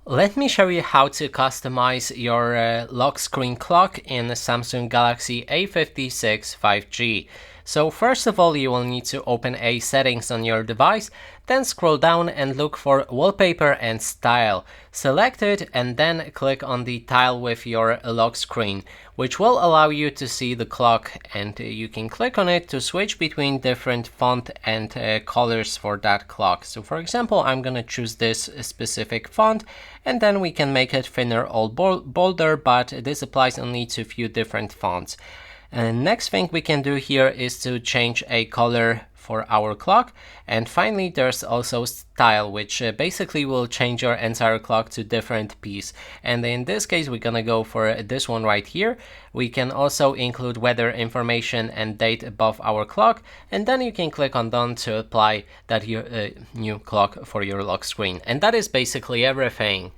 Let me show you how to customize your lock screen clock in the Samsung Galaxy A56 5G. So first of all, you will need to open a settings on your device, then scroll down and look for wallpaper and style. Select it and then click on the tile with your lock screen, which will allow you to see the clock, and you can click on it to switch between different font and colors for that clock. So for example, I'm gonna choose this specific font, and then we can make it thinner or bolder, but this applies only to a few different fonts. And next thing we can do here is to change a color for our clock. And finally, there's also style, which basically will change your entire clock to different piece. And in this case, we're gonna go for this one right here. We can also include weather information and date above our clock, and then you can click on done to apply that new clock for your lock screen. And that is basically everything.